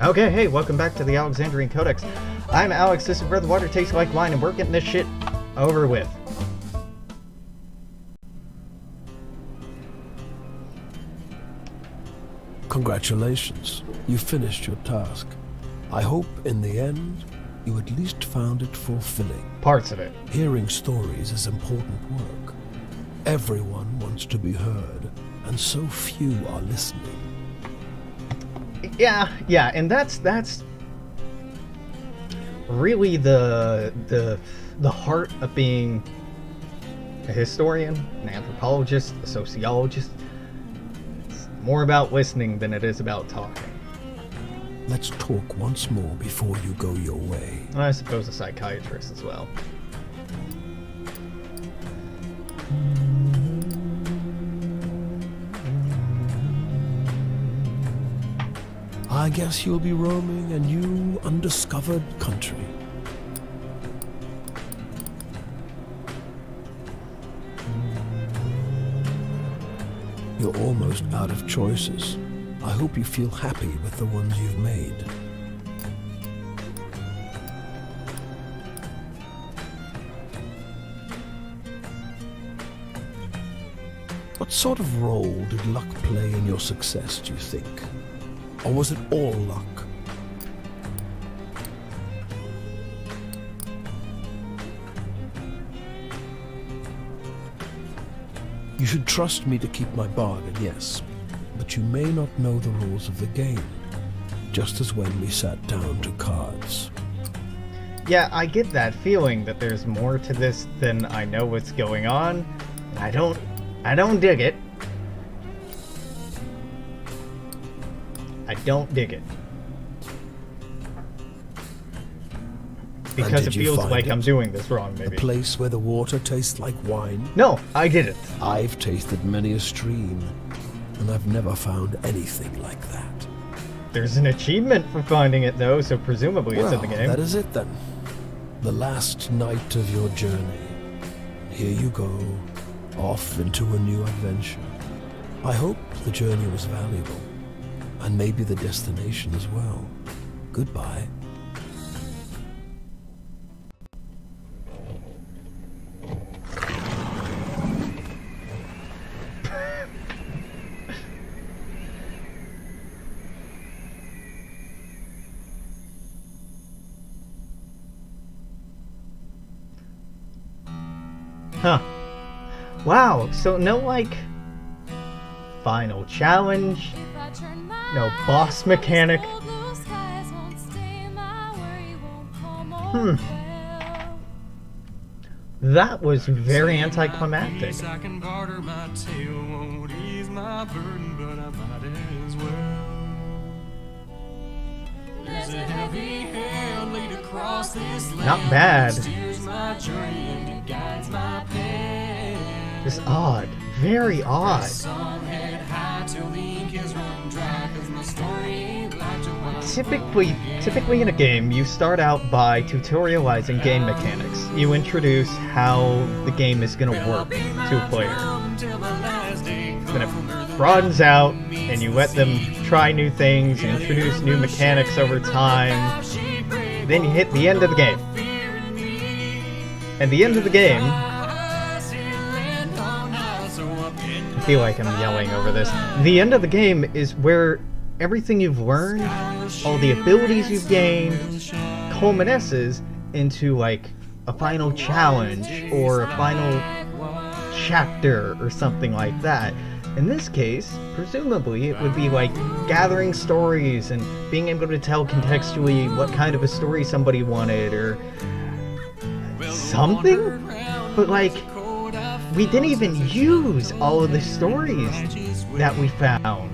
Okay, hey, welcome back to the Alexandrian Codex. I'm Alex, this is where the water tastes like wine, and we're getting this shit over with. Congratulations, you finished your task. I hope in the end, you at least found it fulfilling. Parts of it. Hearing stories is important work. Everyone wants to be heard, and so few are listening. Yeah, and that's really the heart of being a historian, an anthropologist, a sociologist. It's more about listening than it is about talking. Let's talk once more before you go your way. I suppose a psychiatrist as well. I guess you'll be roaming a new, undiscovered country. You're almost out of choices. I hope you feel happy with the ones you've made. What sort of role did luck play in your success, do you think? Or was it all luck? You should trust me to keep my bargain, yes. But you may not know the rules of the game, just as when we sat down to cards. Yeah, I get that feeling that there's more to this than I know what's going on. I don't dig it. I don't dig it. Because it feels like I'm doing this wrong, maybe. A place where the water tastes like wine? No, I didn't. I've tasted many a stream, and I've never found anything like that. There's an achievement for finding it, though, so presumably it's in the game. That is it, then. The last night of your journey. Here you go, off into a new adventure. I hope the journey was valuable, and maybe the destination as well. Goodbye. Huh. Wow, so no, like, final challenge, no boss mechanic. That was very anticlimactic. Not bad. Just odd. Very odd. Typically in a game, you start out by tutorializing game mechanics. You introduce how the game is going to work to a player. Then it broadens out, and you let them try new things, and introduce new mechanics over time. Then you hit the end of the game. And the end of the game... I feel like I'm yelling over this. The end of the game is where everything you've learned, all the abilities you've gained, culminates into, like, a final challenge or a final chapter or something like that. In this case, presumably, it would be like gathering stories and being able to tell contextually what kind of a story somebody wanted or something? But, like, we didn't even use all of the stories that we found.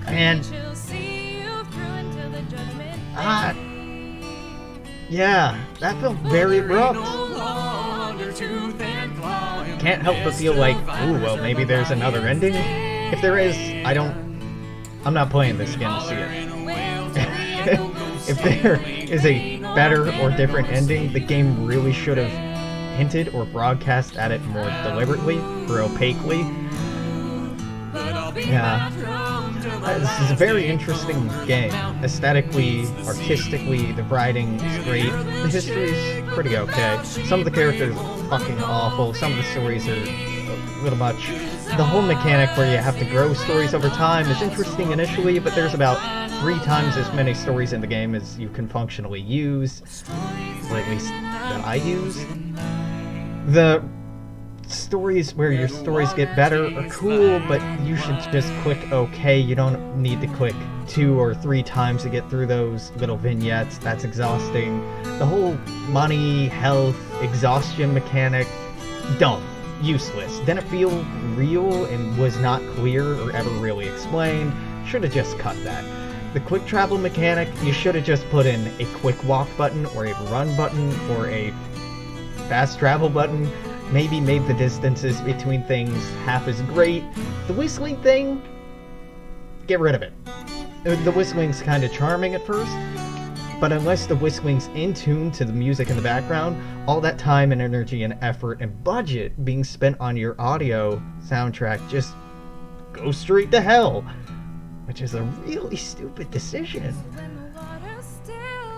And yeah, that felt very abrupt. Can't help but feel like, ooh, well, maybe there's another ending. If there is, I'm not playing this again to see it. If there is a better or different ending, the game really should have hinted or broadcast at it more deliberately or opaquely. Yeah. This is a very interesting game. Aesthetically, artistically, the writing is great. The history is pretty okay. Some of the characters are fucking awful. Some of the stories are a little much. The whole mechanic where you have to grow stories over time is interesting initially, but there's about 3 times as many stories in the game as you can functionally use. Or at least that I use. The stories where your stories get better are cool, but you should just click OK. You don't need to click 2 or 3 times to get through those little vignettes. That's exhausting. The whole money, health, exhaustion mechanic, dumb, useless. Didn't feel real and was not clear or ever really explained. Should have just cut that. The quick travel mechanic, you should have just put in a quick walk button or a run button or a fast travel button. Maybe made the distances between things half as great. The whistling thing, get rid of it. The whistling's kind of charming at first, but unless the whistling's in tune to the music in the background, all that time and energy and effort and budget being spent on your audio soundtrack just goes straight to hell, which is a really stupid decision.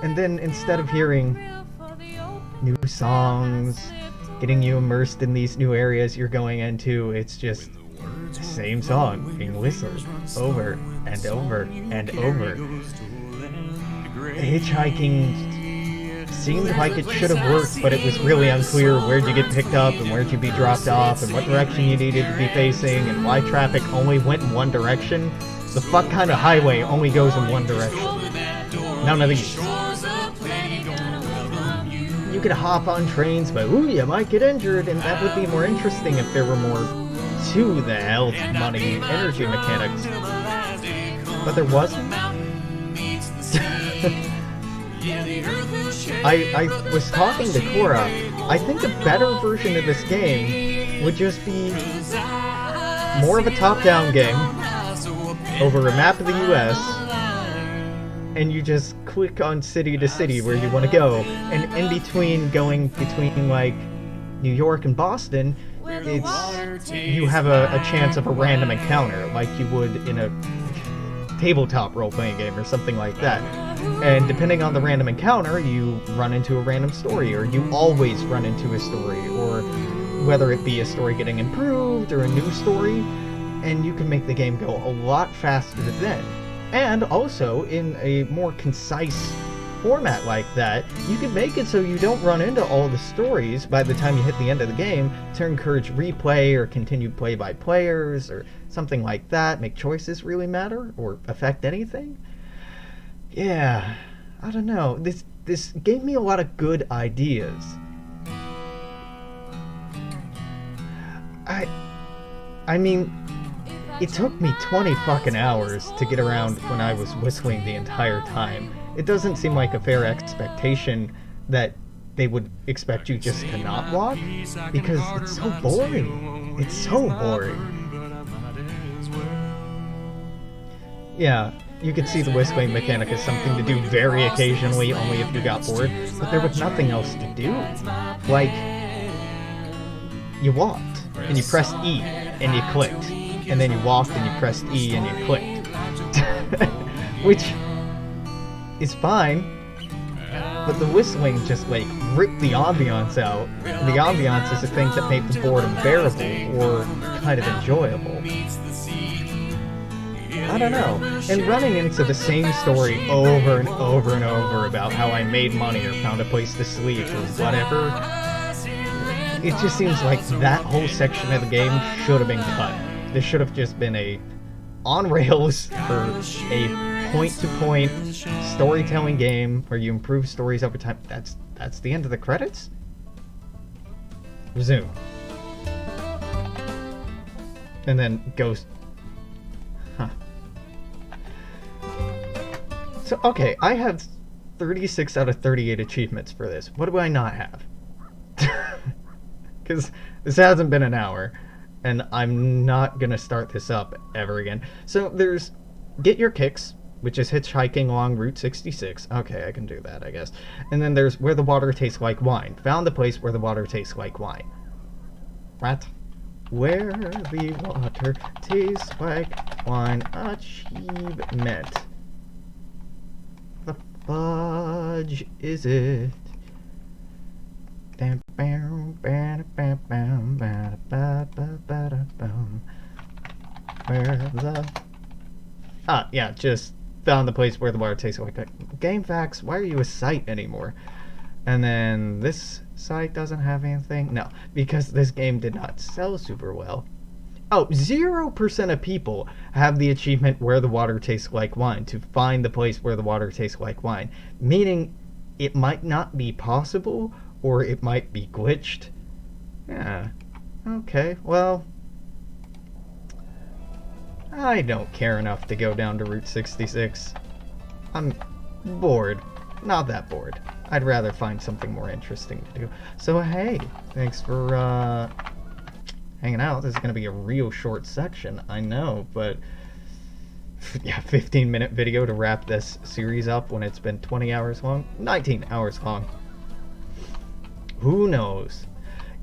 And then instead of hearing new songs, getting you immersed in these new areas you're going into, it's just the same song being whistled over and over and over. The hitchhiking seemed like it should have worked, but it was really unclear where'd you get picked up and where'd you be dropped off and what direction you needed to be facing and why traffic only went in one direction. The fuck kind of highway only goes in one direction? None of these. You could hop on trains, but ooh, you might get injured, and that would be more interesting if there were more to the health, money, energy mechanics. But there wasn't. I was talking to Cora. I think a better version of this game would just be more of a top-down game over a map of the US, and you just click on city to city where you want to go, and in between going between like New York and Boston, it's you have a chance of a random encounter like you would in a tabletop role-playing game or something like that. And depending on the random encounter, you run into a random story, or you always run into a story, or whether it be a story getting improved or a new story, and you can make the game go a lot faster then. And also, in a more concise format like that, you can make it so you don't run into all the stories by the time you hit the end of the game to encourage replay or continued play by players or something like that. Make choices really matter or affect anything. Yeah, I don't know. This gave me a lot of good ideas. I mean, it took me 20 fucking hours to get around when I was whistling the entire time. It doesn't seem like a fair expectation that they would expect you just to not walk, because it's so boring. It's so boring. Yeah, you could see the whistling mechanic as something to do very occasionally, only if you got bored, but there was nothing else to do. Like, you walked, and you pressed E, and you clicked. And then you walked and you pressed E and you clicked. Which is fine, but the whistling just like ripped the ambiance out. And the ambiance is the things that make the boredom bearable or kind of enjoyable. I don't know. And running into the same story over and over and over about how I made money or found a place to sleep or whatever, it just seems like that whole section of the game should have been cut. This should have just been a on-rails for a point-to-point storytelling game where you improve stories over time. That's the end of the credits? Resume. And then goes... Huh. So, okay, I have 36 out of 38 achievements for this. What do I not have? Because this hasn't been an hour. And I'm not gonna start this up ever again. So there's Get Your Kicks, which is hitchhiking along Route 66. Okay, I can do that, I guess. And then there's Where the Water Tastes Like Wine. Found the place where the water tastes like wine. What? Where the water tastes like wine achievement. The fudge is it? Where the... yeah, just found the place where the water tastes like... Game facts, why are you a site anymore? And then this site doesn't have anything? No, because this game did not sell super well. Oh, 0% of people have the achievement where the water tastes like wine, to find the place where the water tastes like wine. Meaning, it might not be possible, or it might be glitched. Yeah, okay, well... I don't care enough to go down to Route 66. I'm bored. Not that bored. I'd rather find something more interesting to do. So hey, thanks for hanging out. This is going to be a real short section, I know, but yeah, 15-minute video to wrap this series up when it's been 20 hours long? 19 hours long. Who knows?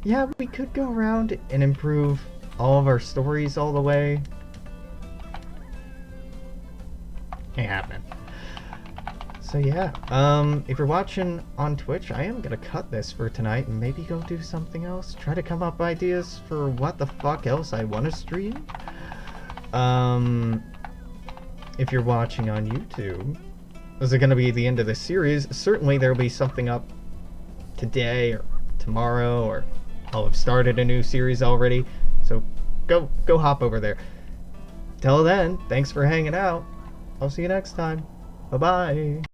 Yeah, we could go around and improve all of our stories all the way. Ain't happening. So yeah, if you're watching on Twitch, I am gonna cut this for tonight and maybe go do something else. Try to come up with ideas for what the fuck else I want to stream. If you're watching on YouTube, this is gonna be the end of this series. Certainly there'll be something up today or tomorrow, or I'll have started a new series already. So go hop over there. Till then, thanks for hanging out. I'll see you next time. Bye-bye.